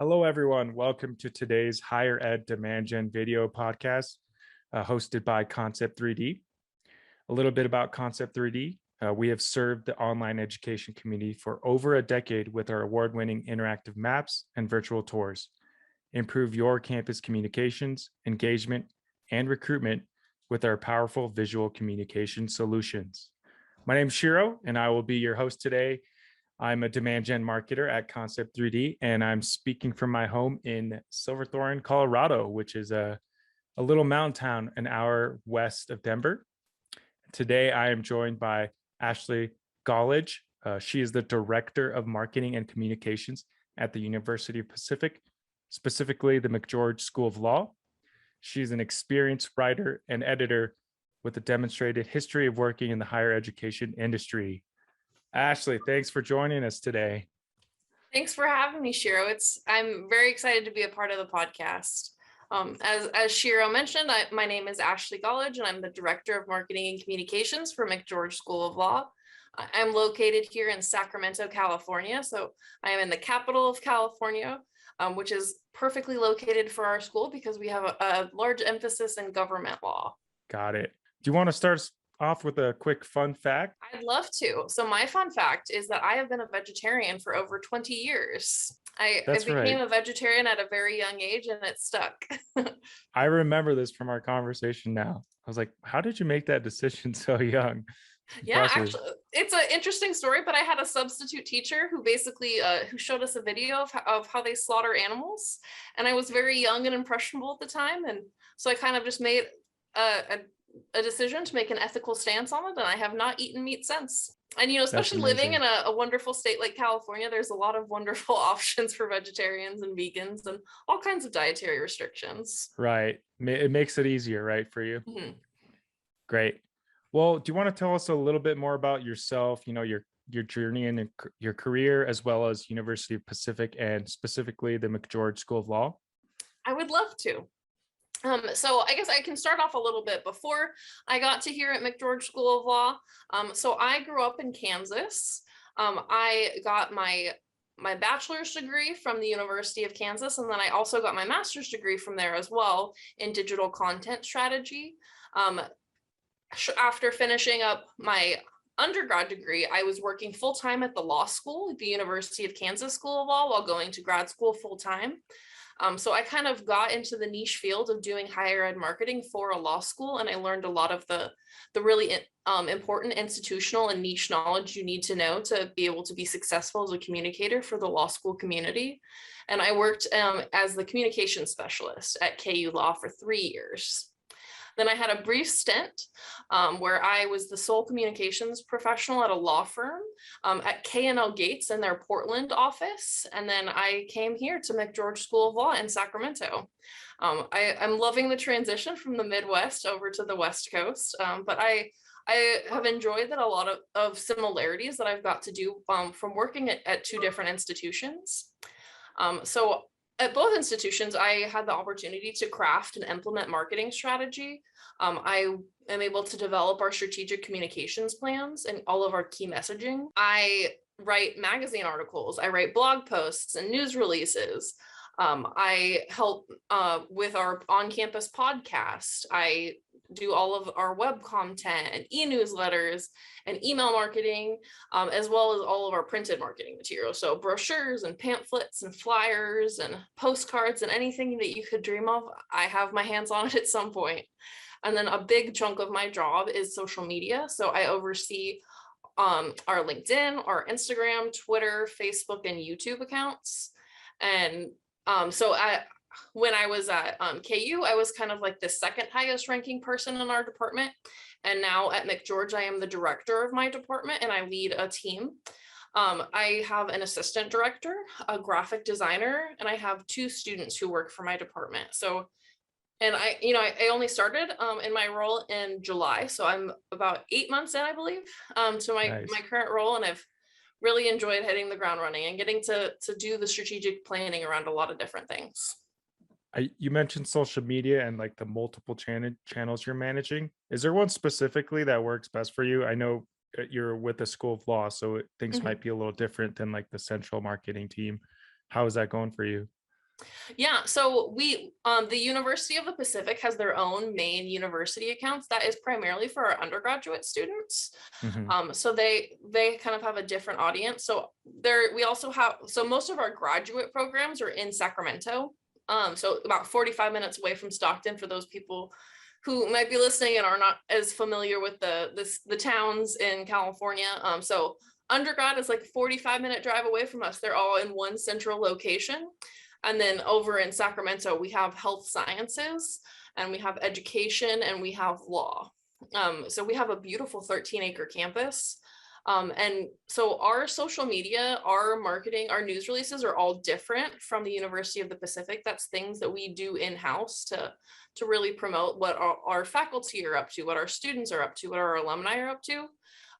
Hello, everyone. Welcome to today's Higher Ed Demand Gen video podcast hosted by Concept 3D. A little bit about Concept 3D. We have served the online education community for over a decade with our award-winning interactive maps and virtual tours. Improve your campus communications, engagement, and recruitment with our powerful visual communication solutions. My name is Shiro, and I will be your host today. I'm a demand gen marketer at Concept 3D, and I'm speaking from my home in Silverthorne, Colorado, which is a little mountain town an hour west of Denver. Today, I am joined by Ashley Golledge. She is the Director of Marketing and Communications at the University of Pacific, specifically the McGeorge School of Law. She's an experienced writer and editor with a demonstrated history of working in the higher education industry. Ashley, thanks for joining us today. Thanks for having me, Shiro. I'm very excited to be a part of the podcast. As Shiro mentioned, my name is Ashley Golledge, and I'm the Director of Marketing and Communications for McGeorge School of Law. I'm located here in Sacramento, California, so I am in the capital of California, which is perfectly located for our school because we have a large emphasis in government law. Got it. Do you want to start off with a quick fun fact? I'd love to. So my fun fact is that I have been a vegetarian for over 20 years. I became a vegetarian at a very young age and it stuck. I remember this from our conversation now. I was like, how did you make that decision so young? Yeah, actually, it's an interesting story, but I had a substitute teacher who basically who showed us a video of how they slaughter animals. And I was very young and impressionable at the time. And so I kind of just made a decision to make an ethical stance on it, and I have not eaten meat since. And especially living in a wonderful state like California, there's a lot of wonderful options for vegetarians and vegans and all kinds of dietary restrictions. Right. It makes it easier, right, for you? Mm-hmm. Great. Well, do you want to tell us a little bit more about yourself, your journey and your career, as well as University of Pacific and specifically the McGeorge School of Law? I would love to. So I guess I can start off a little bit before I got to here at McGeorge School of Law. So I grew up in Kansas. I got my bachelor's degree from the University of Kansas, and then I also got my master's degree from there as well in digital content strategy. After finishing up my undergrad degree, I was working full-time at the law school at the University of Kansas School of Law while going to grad school full-time. So I kind of got into the niche field of doing higher ed marketing for a law school, and I learned a lot of the really important institutional and niche knowledge you need to know to be able to be successful as a communicator for the law school community. And I worked as the communications specialist at KU Law for 3 years. Then I had a brief stint where I was the sole communications professional at a law firm at K&L Gates in their Portland office. And then I came here to McGeorge School of Law in Sacramento. I'm loving the transition from the Midwest over to the West Coast, but I have enjoyed that a lot of similarities that I've got to do from working at two different institutions. So at both institutions, I had the opportunity to craft and implement marketing strategy. I am able to develop our strategic communications plans and all of our key messaging. I write magazine articles. I write blog posts and news releases. I help with our on-campus podcast. I do all of our web content and e-newsletters and email marketing, as well as all of our printed marketing materials. So brochures and pamphlets and flyers and postcards and anything that you could dream of, I have my hands on it at some point. And then a big chunk of my job is social media. So I oversee our LinkedIn, our Instagram, Twitter, Facebook, and YouTube accounts. And when I was at KU, I was kind of like the second highest ranking person in our department. And now at McGeorge, I am the director of my department and I lead a team. I have an assistant director, a graphic designer, and I have 2 students who work for my department. So, and I only started in my role in July. So I'm about 8 months in, I believe, to my current role. And I've really enjoyed hitting the ground running and getting to do the strategic planning around a lot of different things. You mentioned social media and like the multiple channels you're managing. Is there one specifically that works best for you? I know you're with the School of Law, so things might be a little different than like the central marketing team. How is that going for you? Yeah, so the University of the Pacific has their own main university accounts that is primarily for our undergraduate students. Mhm. So they kind of have a different audience. So there we also have, so most of our graduate programs are in Sacramento. So about 45 minutes away from Stockton for those people who might be listening and are not as familiar with the towns in California. So undergrad is like a 45-minute drive away from us. They're all in one central location. And then over in Sacramento, we have health sciences and we have education and we have law. So we have a beautiful 13-acre campus. And so our social media, our marketing, our news releases are all different from the University of the Pacific. That's things that we do in-house to really promote what our faculty are up to, what our students are up to, what our alumni are up to.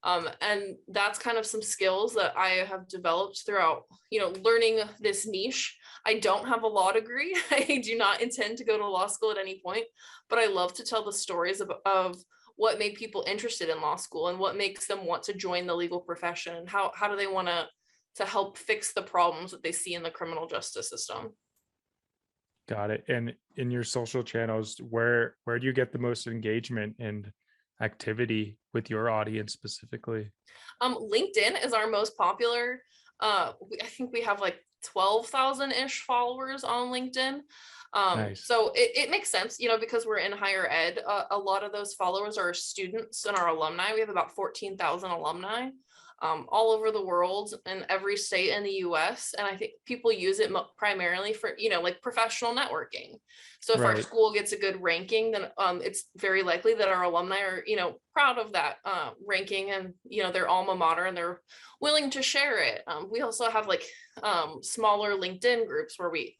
And that's kind of some skills that I have developed throughout, learning this niche. I don't have a law degree. I do not intend to go to law school at any point, but I love to tell the stories of what made people interested in law school and what makes them want to join the legal profession, and how do they want to help fix the problems that they see in the criminal justice system. Got it. And in your social channels, where do you get the most engagement and activity with your audience specifically? LinkedIn is our most popular. I think we have like 12,000-ish followers on LinkedIn. Nice. So it makes sense, because we're in higher ed. A lot of those followers are students and our alumni. We have about 14,000 alumni all over the world in every state in the US. And I think people use it primarily for, like professional networking. So if our Right. school gets a good ranking, then it's very likely that our alumni are, proud of that ranking and, their alma mater, and they're willing to share it. We also have like smaller LinkedIn groups where we,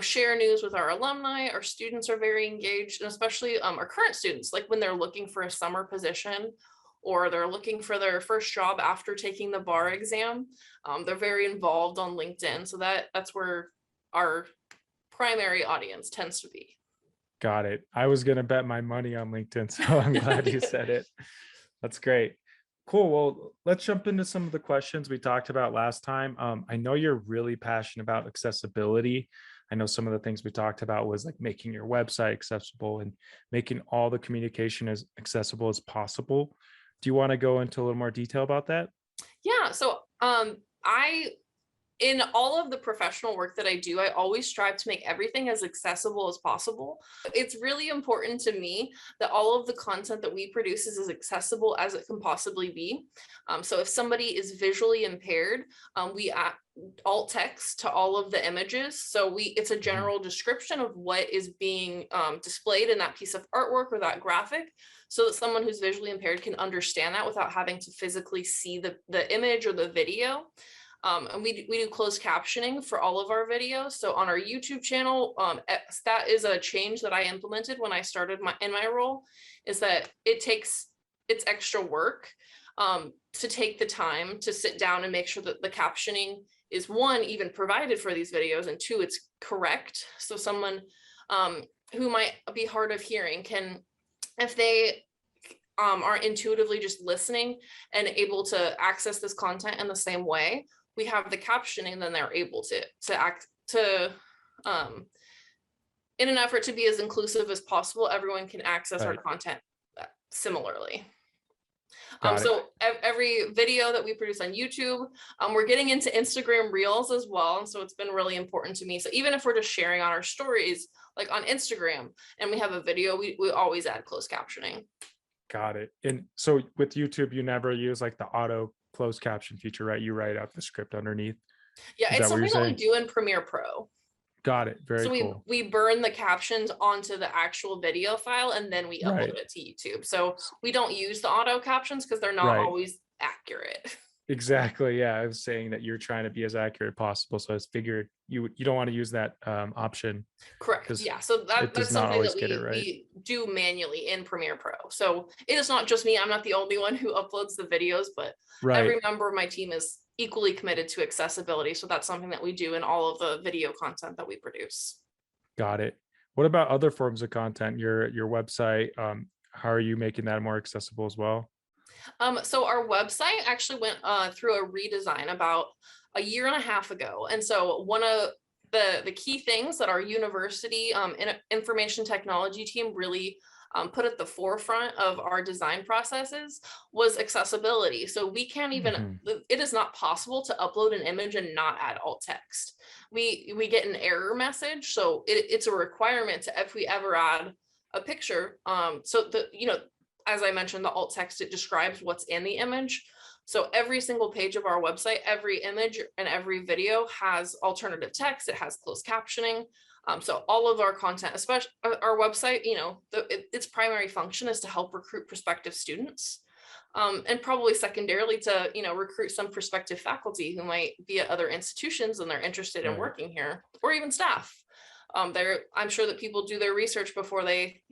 share news with our alumni. Our students are very engaged, and especially our current students, like when they're looking for a summer position or they're looking for their first job after taking the bar exam. They're very involved on LinkedIn. So that's where our primary audience tends to be. Got it. I was going to bet my money on LinkedIn, so I'm glad you said it. That's great. Cool. Well, let's jump into some of the questions we talked about last time. I know you're really passionate about accessibility. I know some of the things we talked about was like making your website accessible and making all the communication as accessible as possible. Do you want to go into a little more detail about that? Yeah. So I in all of the professional work that I do, I always strive to make everything as accessible as possible. It's really important to me that all of the content that we produce is as accessible as it can possibly be. So if somebody is visually impaired, we add alt text to all of the images. So it's a general description of what is being displayed in that piece of artwork or that graphic, so that someone who's visually impaired can understand that without having to physically see the image or the video. And we do closed captioning for all of our videos. So on our YouTube channel, that is a change that I implemented when I started in my role, is that it's extra work to take the time to sit down and make sure that the captioning is, one, even provided for these videos, and two, it's correct. So someone who might be hard of hearing can, if they are intuitively just listening and able to access this content in the same way, we have the captioning, then they're able to in an effort to be as inclusive as possible, everyone can access our content similarly. So every video that we produce on YouTube, we're getting into Instagram Reels as well. And so it's been really important to me. So even if we're just sharing on our stories, like on Instagram, and we have a video, we always add closed captioning. Got it. And so with YouTube, you never use like the auto closed caption feature, right? You write out the script underneath. Yeah, Is it's that what you're something that we saying? do in Premiere Pro. Got it. Very So cool. we burn the captions onto the actual video file and then we Right. upload it to YouTube. So we don't use the auto captions because they're not Right. always accurate. Exactly. Yeah. I was saying that you're trying to be as accurate as possible. So I figured you don't want to use that option. Correct. Yeah. So it does that's not something always that get it right. we do manually in Premiere Pro. So it is not just me. I'm not the only one who uploads the videos, but every member of my team is equally committed to accessibility. So that's something that we do in all of the video content that we produce. Got it. What about other forms of content? Your website, how are you making that more accessible as well? So our website actually went through a redesign about a year and a half ago. And so the key things that our university information technology team really put at the forefront of our design processes was accessibility. So we can't even, it is not possible to upload an image and not add alt text. We get an error message. So it's a requirement to, if we ever add a picture, so the, as I mentioned, the alt text, it describes what's in the image. So every single page of our website, every image and every video has alternative text. It has closed captioning. So all of our content, especially our website, its primary function is to help recruit prospective students, and probably secondarily to, recruit some prospective faculty who might be at other institutions and they're interested in working here, or even staff. I'm sure that people do their research before they,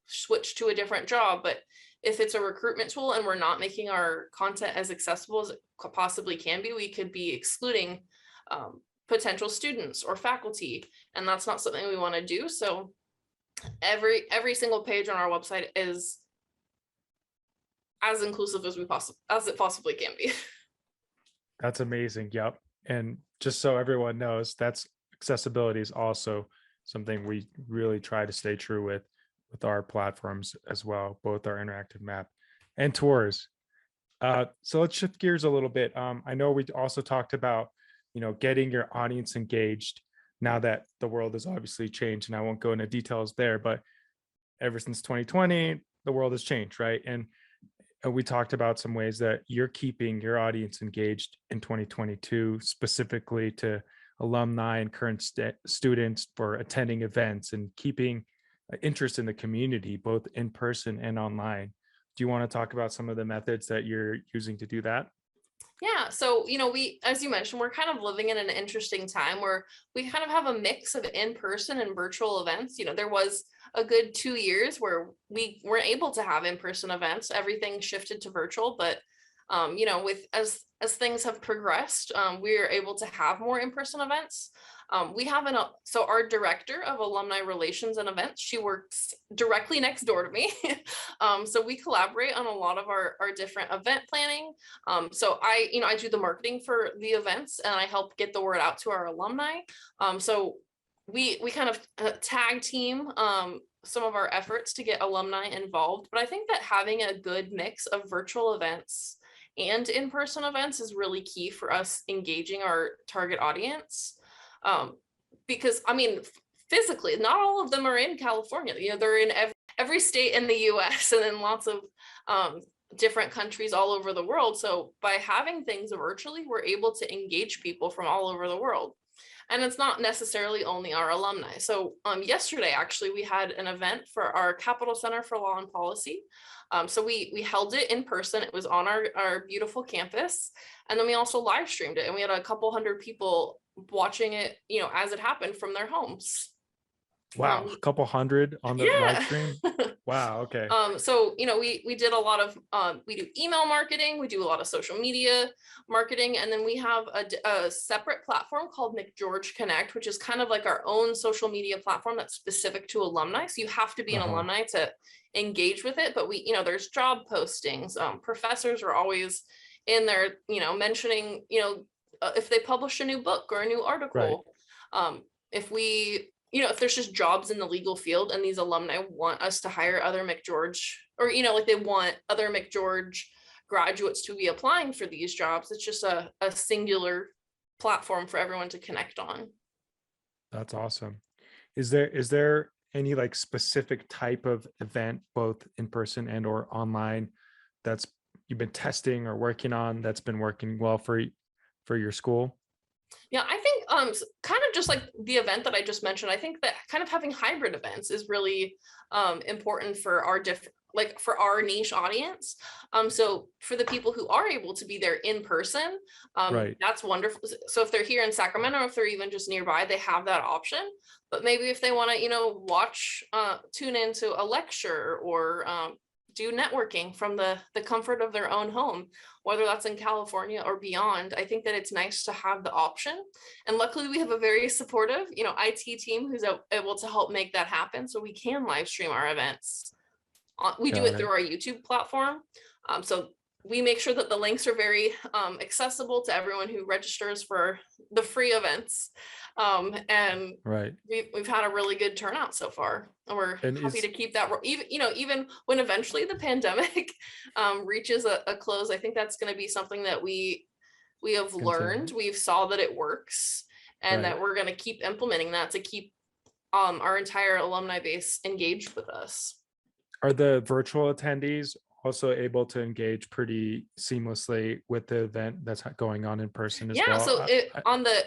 switch to a different job, but if it's a recruitment tool and we're not making our content as accessible as it possibly can be, we could be excluding potential students or faculty, and that's not something we want to do. So every single page on our website is as inclusive as it possibly can be. That's amazing. Yep. And just so everyone knows, that's accessibility is also something we really try to stay true with our platforms as well, both our interactive map and tours. So let's shift gears a little bit. I know we also talked about, getting your audience engaged now that the world has obviously changed, and I won't go into details there, but ever since 2020, the world has changed, right? And we talked about some ways that you're keeping your audience engaged in 2022, specifically to alumni and current students for attending events and keeping interest in the community, both in person and online. Do you want to talk about some of the methods that you're using to do that? Yeah, so we, as you mentioned, we're kind of living in an interesting time where we kind of have a mix of in-person and virtual events. There was a good 2 years where we weren't able to have in-person events. Everything shifted to virtual, but with as things have progressed, we are able to have more in-person events. We have so our director of alumni relations and events, she works directly next door to me. So we collaborate on a lot of our different event planning. So I do the marketing for the events and I help get the word out to our alumni. So we kind of tag team some of our efforts to get alumni involved. But I think that having a good mix of virtual events and in-person events is really key for us engaging our target audience. Because physically, not all of them are in California. They're in every state in the US and in lots of different countries all over the world. So by having things virtually, we're able to engage people from all over the world. And it's not necessarily only our alumni. So yesterday, actually, we had an event for our Capital Center for Law and Policy. So we held it in person. It was on our beautiful campus. And then we also live streamed it. And we had a couple hundred people watching it, as it happened from their homes. Wow, a couple hundred on the live stream. Wow, okay. So we did a lot of we do email marketing, we do a lot of social media marketing, and then we have a separate platform called McGeorge Connect, which is kind of like our own social media platform that's specific to alumni. So you have to be an alumni to engage with it. But there's job postings. Professors are always in there, mentioning, if they publish a new book or a new article. Right. If there's just jobs in the legal field and these alumni want us to hire other McGeorge, or, they want other McGeorge graduates to be applying for these jobs, it's just a singular platform for everyone to connect on. That's awesome. Is there any like specific type of event, both in person and or online, that's you've been testing or working on that's been working well for your school? Yeah, I think kind of just like the event that I just mentioned, I think that kind of having hybrid events is really important for for our niche audience. So for the people who are able to be there in person, right, that's wonderful. So if they're here in Sacramento, or if they're even just nearby, they have that option. But maybe if they want to, tune into a lecture or do networking from the comfort of their own home, whether that's in California or beyond, I think that it's nice to have the option. And luckily we have a very supportive, IT team who's able to help make that happen. So we can live stream our events. We do it through our YouTube platform. So we make sure that the links are very accessible to everyone who registers for the free events. And Right. we've had a really good turnout so far, and we're And happy is to keep that. Even when eventually the pandemic reaches a close, I think that's going to be something that we have learned. continue. We've saw that it works, and Right. that we're going to keep implementing that to keep our entire alumni base engaged with us. Are the virtual attendees also able to engage pretty seamlessly with the event that's going on in person as Yeah, well?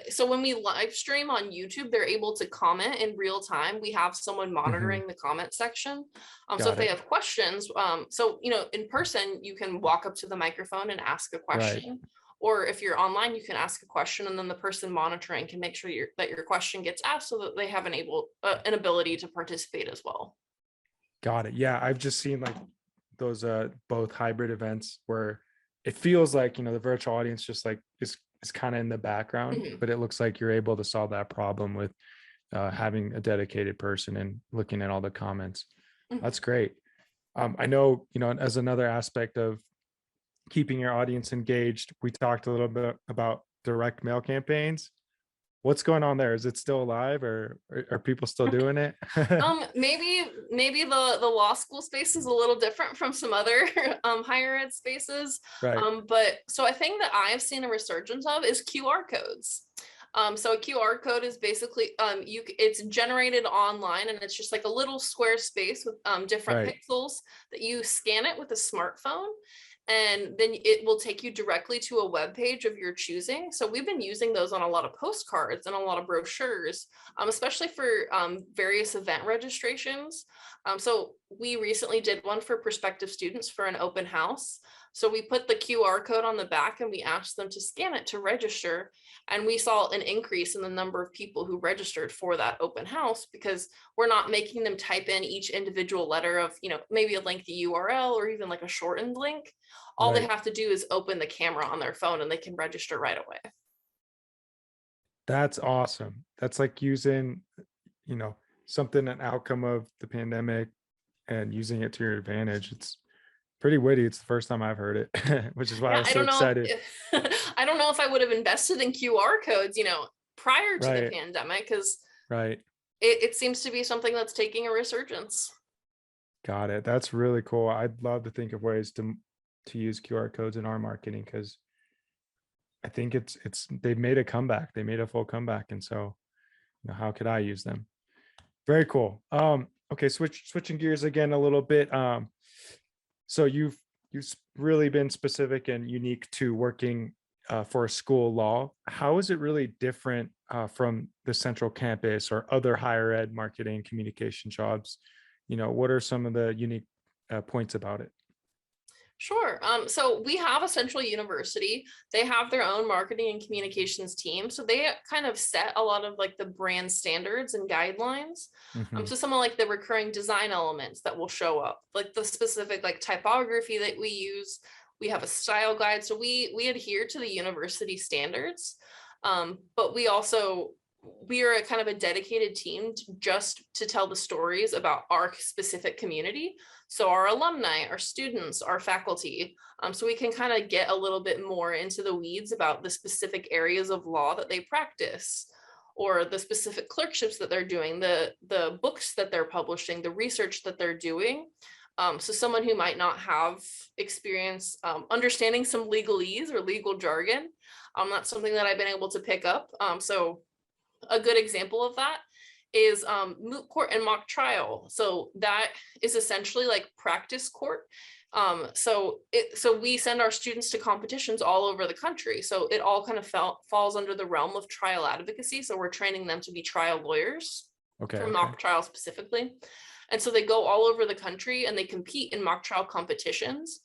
so when we live stream on YouTube, they're able to comment in real time. We have someone monitoring the comment section. So if Got they it. have questions, so in person, you can walk up to the microphone and ask a Right. question. Or if you're online, you can ask a question, and then the person monitoring can make sure that your question gets asked, so that they have an ability to participate as well. Got it. Yeah, I've just seen like those both hybrid events where it feels like, the virtual audience just like is kind of in the background, Mhm. but it looks like you're able to solve that problem with having a dedicated person and looking at all the comments. Mhm. That's great. I know, as another aspect of keeping your audience engaged, we talked a little bit about direct mail campaigns. What's going on there? Is it still alive, or are people still doing it? Maybe the law school space is a little different from some other higher ed spaces. Right. But so a thing that I've seen a resurgence of is QR codes. So a QR code is basically it's generated online, and it's just like a little square space with different Right. pixels that you scan it with a smartphone, and then it will take you directly to a web page of your choosing. So we've been using those on a lot of postcards and a lot of brochures, especially for various event registrations. So we recently did one for prospective students for an open house. So we put the QR code on the back, and we asked them to scan it to register. And we saw an increase in the number of people who registered for that open house, because we're not making them type in each individual letter of, maybe a lengthy URL or even like a shortened link. All they Right. have to do is open the camera on their phone, and they can register right away. That's awesome. That's like using, something, an outcome of the pandemic, and using it to your advantage. It's pretty witty. It's the first time I've heard it, which is why I Yeah, was I so don't know excited. I don't know if I would have invested in QR codes, prior to the Right. pandemic, because Right. it seems to be something that's taking a resurgence. Got it. That's really cool. I'd love to think of ways to use QR codes in our marketing, because I think it's they've made a comeback. They made a full comeback. And so, how could I use them? Very cool. Okay, switching gears again a little bit. So you've really been specific and unique to working for a school of law. How is it really different from the central campus or other higher ed marketing communication jobs? What are some of the unique points about it? Sure. So we have a central university. They have their own marketing and communications team. So they kind of set a lot of like the brand standards and guidelines. Hmm. So some of like the recurring design elements that will show up, like the specific like typography that we use. We have a style guide. So we adhere to the university standards. But we are a kind of a dedicated team just to tell the stories about our specific community. So our alumni, our students, our faculty, so we can kind of get a little bit more into the weeds about the specific areas of law that they practice, or the specific clerkships that they're doing, the books that they're publishing, the research that they're doing. So someone who might not have experience understanding some legalese or legal jargon, that's something that I've been able to pick up. So a good example of that is moot court and mock trial. So that is essentially like practice court. So we send our students to competitions all over the country. So it all kind of falls under the realm of trial advocacy. So we're training them to be trial lawyers Okay. for Okay. mock trial specifically. And so they go all over the country and they compete in mock trial competitions.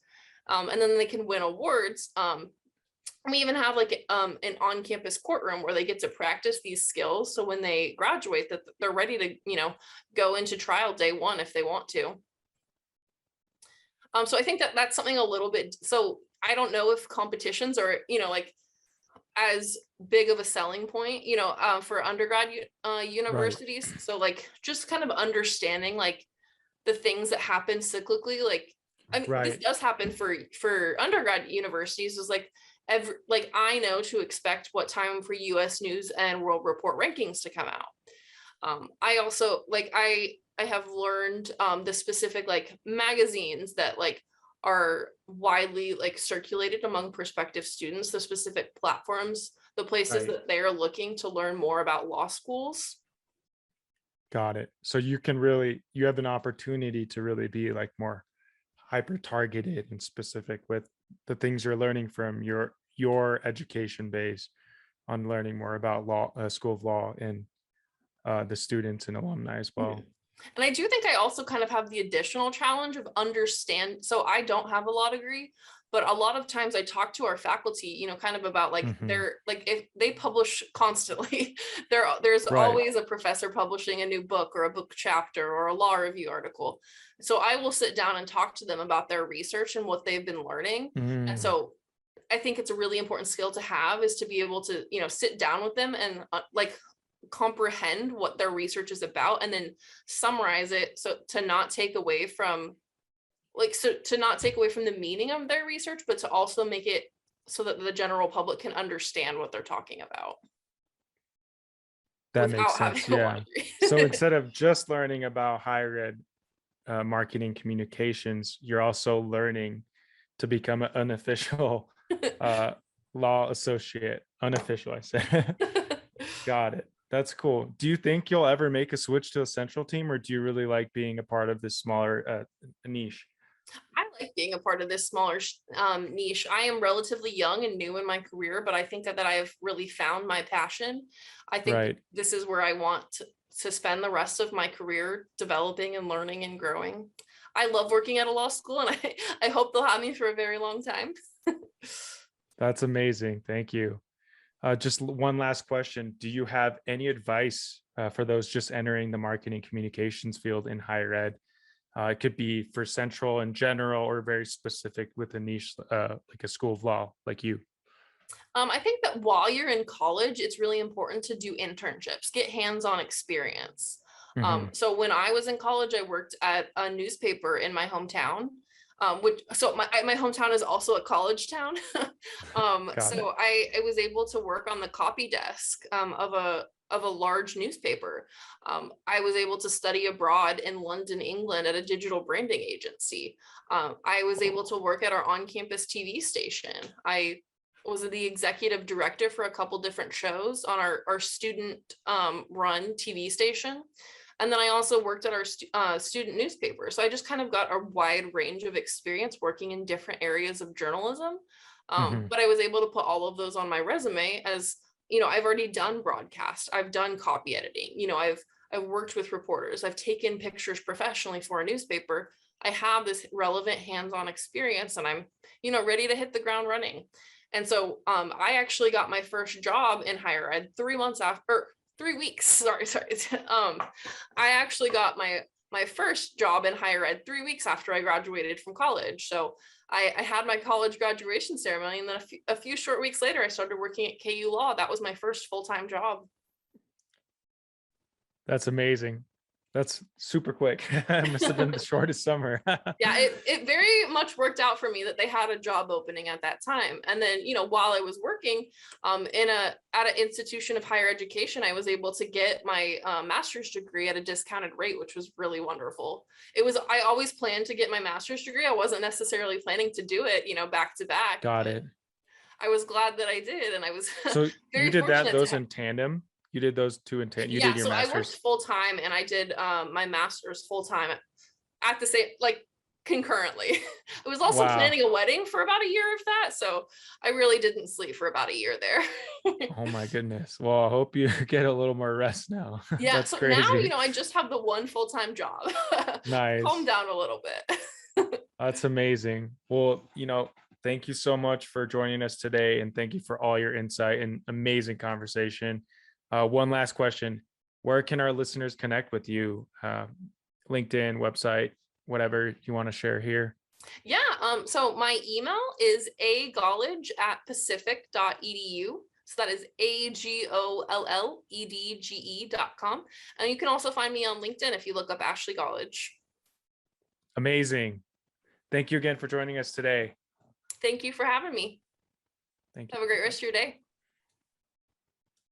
And then they can win awards. We even have like an on-campus courtroom where they get to practice these skills, so when they graduate that they're ready to go into trial day one if they want to. So I think that that's something a little bit, so I don't know if competitions are like as big of a selling point for undergrad Right. universities. So like just kind of understanding like the things that happen cyclically, like I mean, this Right. does happen for undergrad universities. Is like like I know to expect what time for U.S. News and World Report rankings to come out. I also like I have learned the specific like magazines that like are widely like circulated among prospective students, the specific platforms, the places Right. that they are looking to learn more about law schools. Got it. So you have an opportunity to really be like more hyper targeted and specific with the things you're learning from your education base on learning more about law, School of Law, and the students and alumni as Mhm. well. And I do think I also kind of have the additional challenge of understand. So I don't have a law degree, but a lot of times I talk to our faculty, kind of about like Hmm. like if they publish constantly, there's Right. always a professor publishing a new book or a book chapter or a law review article. So I will sit down and talk to them about their research and what they've been learning. And Mm. so I think it's a really important skill to have is to be able to, sit down with them and like comprehend what their research is about and then summarize it so to not take away from the meaning of their research, but to also make it so that the general public can understand what they're talking about That makes without having sense. a law Yeah. So degree. instead of just learning about higher ed marketing communications, you're also learning to become an unofficial uh, law associate. Unofficial, I said. Got it. That's cool. Do you think you'll ever make a switch to a central team, or do you really like being a part of this smaller niche? I like being a part of this smaller niche. I am relatively young and new in my career, but I think that I have really found my passion. I think Right. this is where I want to spend the rest of my career developing and learning and growing. I love working at a law school and I hope they'll have me for a very long time. That's amazing. Thank you. Just one last question. Do you have any advice for those just entering the marketing communications field in higher ed? It could be for central in general or very specific with a niche like a school of law like you. I think that while you're in college, it's really important to do internships, get hands-on experience. Hmm. So when I was in college, I worked at a newspaper in my hometown. Which so my hometown is also a college town. Got it. So I was able to work on the copy desk of a large newspaper. I was able to study abroad in London, England at a digital branding agency. I was able to work at our on-campus TV station. I was the executive director for a couple different shows on our student run TV station. And then I also worked at our student newspaper. So I just kind of got a wide range of experience working in different areas of journalism. Hmm. But I was able to put all of those on my resume as, I've already done broadcast, I've done copy editing, I've worked with reporters, I've taken pictures professionally for a newspaper. I have this relevant hands-on experience and I'm, ready to hit the ground running. And so I actually got my first job in higher ed 3 months after, 3 weeks. Sorry. I actually got my first job in higher ed 3 weeks after I graduated from college. So I had my college graduation ceremony, and then a few short weeks later, I started working at KU Law. That was my first full-time job. That's amazing. That's super quick. It must have been the shortest summer. Yeah, it very much worked out for me that they had a job opening at that time. And then, while I was working at an institution of higher education, I was able to get my master's degree at a discounted rate, which was really wonderful. I always planned to get my master's degree. I wasn't necessarily planning to do it, back to back, Got but it. I was glad that I did. And I was So you very did that fortunate to those have. in tandem? You did those two in tandem. You Yeah, did your so I worked master's. full time and I did my master's full time at the same, like, concurrently. I was also Wow. planning a wedding for about a year of that, so I really didn't sleep for about a year there. Oh my goodness. Well, I hope you get a little more rest now. Yeah, That's so now, crazy. I just have the one full-time job. Calm Nice. down a little bit. That's amazing. Well, thank you so much for joining us today, and thank you for all your insight and amazing conversation. One last question. Where can our listeners connect with you? LinkedIn, website, whatever you want to share here. Yeah, so my email is agolledge@pacific.edu. So that is agolledge.com. And you can also find me on LinkedIn if you look up Ashley Golledge. Amazing. Thank you again for joining us today. Thank you for having me. Thank you. Have a great rest of your day.